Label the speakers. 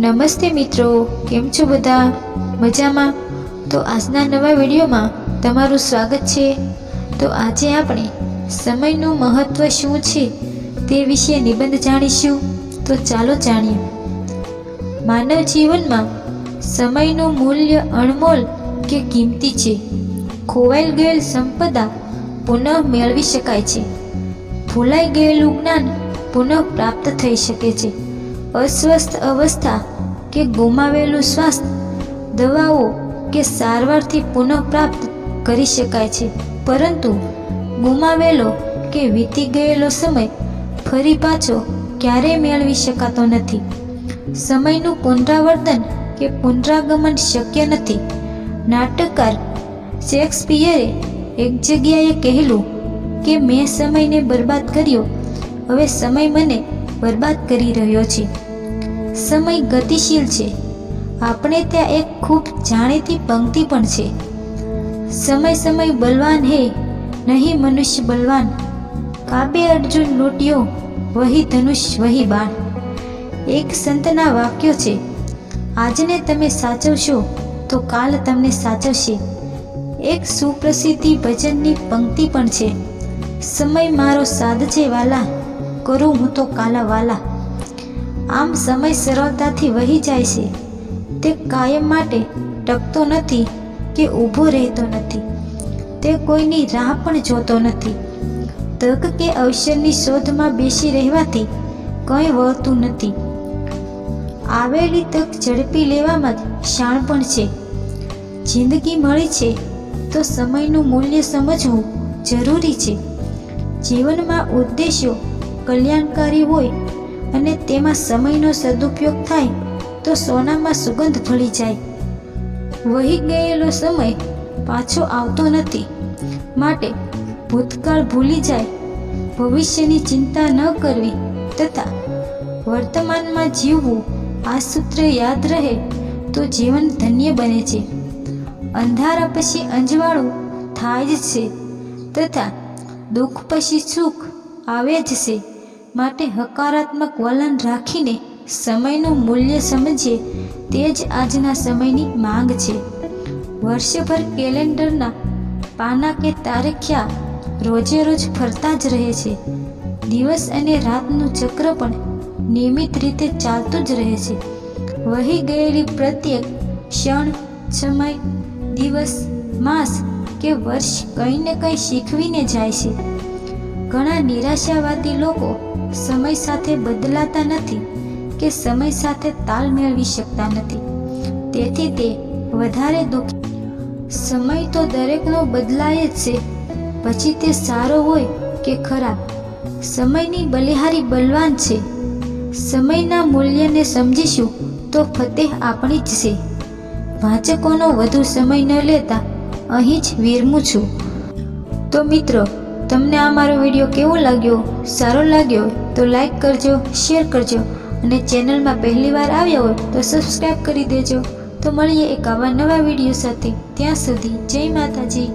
Speaker 1: નમસ્તે મિત્રો, કેમ છો બધા? મજામાં? તો આજના નવા વિડીયોમાં તમારું સ્વાગત છે. તો આજે આપણે સમયનું મહત્ત્વ શું છે તે વિશે નિબંધ જાણીશું. તો ચાલો જાણીએ. માનવ જીવનમાં સમયનું મૂલ્ય અણમોલ કે કિંમતી છે. ખોવાઈ ગયેલ સંપદા પુનઃ મેળવી શકાય છે. ભૂલાઈ ગયેલું જ્ઞાન પુનઃ પ્રાપ્ત થઈ શકે છે. અસ્વસ્થ અવસ્થા કે ગુમાવેલું સ્વાસ્થ્ય દવાઓ કે સારવારથી પુનઃ પ્રાપ્ત કરી શકાય છે, પરંતુ ગુમાવેલો કે વીતી ગયેલો સમય ફરી પાછો ક્યારેય મેળવી શકાતો નથી. સમયનું પુનરાવર્તન કે પુનરાગમન શક્ય નથી. નાટકકાર શેક્સપિયરે એક જગ્યાએ કહેલું કે મેં સમયને બરબાદ કર્યો, હવે સમય મને બરબાદ કરી રહ્યો છે. સમય ગતિશીલ છે. આપણે ત્યાં એક ખૂબ જાણીતી પંક્તિ પણ છે, સમય સમય બલવાન હે નહીં મનુષ્ય બલવાન, કાબે અર્જુન લૂંટ્યો વહી ધનુષ વહી બાણ. એક સંતના વાક્યો છે, આજને તમે સાચવશો તો કાલ તમને સાચવશે. એક સુપ્રસિદ્ધ ભજનની પંક્તિ પણ છે, સમય મારો સાધ છે વાલા, કરું હું તો કાલા વાલા. આમ સમય સરળતાથી વહી જાય છે. તે કાયમ માટે ટકતો નથી કે ઊભો રહેતો નથી. તે કોઈની રાહ પણ જોતો નથી. તક કે અવસરની શોધમાં બેસી રહેવાથી કંઈ વળતું નથી. આવેલી તક ઝડપી લેવામાં જ શાણપણ છે. જિંદગી મળી છે તો સમયનું મૂલ્ય સમજવું જરૂરી છે. જીવનમાં ઉદ્દેશ્યો કલ્યાણકારી હોય અને તેમાં સમયનો સદુપયોગ થાય તો સોનામાં સુગંધ ભળી જાય. વહી ગયેલો સમય પાછો આવતો નથી, માટે ભૂતકાળ ભૂલી જાય, ભવિષ્યની ચિંતા ન કરવી તથા વર્તમાનમાં જીવવું, આ સૂત્ર યાદ રહે તો જીવન ધન્ય બને છે. અંધારા પછી અંજવાળું થાય જ છે તથા દુઃખ પછી સુખ આવે જ છે. માટે હકારાત્મક વલણ રાખીને સમયનું મૂલ્ય સમજીએ તે જ આજના સમયની માંગ છે. વર્ષભર કેલેન્ડરના પાના કે તારીખ્યા રોજે રોજ ફરતા જ રહે છે. દિવસ અને રાતનું ચક્ર પણ નિયમિત રીતે ચાલતું જ રહે છે. વહી ગયેલી પ્રત્યેક ક્ષણ, સમય, દિવસ, માસ કે વર્ષ કંઈ ને કંઈ શીખવીને જાય છે. ઘણા નિરાશાવાદી લોકો સમય સાથે બદલાતા નથી કે સમય સાથે તાલ મેળવી શકતા નથી, તેથી તે વધારે દુઃખી. સમય તો દરેકનો બદલાય જ છે, પછી તે સારો હોય કે ખરાબ. સમયની બલિહારી બલવાન છે. સમયના મૂલ્યને સમજીશું તો ફતેહ આપણી જ છે. વાચકોનો વધુ સમય ન લેતા અહીં જ વિરમું છું. તો મિત્રો, તમને આ મારો વિડીયો કેવો લાગ્યો? સારો લાગ્યો તો લાઈક કરજો, શેર કરજો અને ચેનલમાં પહેલી વાર આવ્યા હોય તો સબસ્ક્રાઈબ કરી દેજો. તો મળીએ એક આવા નવા વિડીયો સાથે. ત્યાં સુધી જય માતાજી.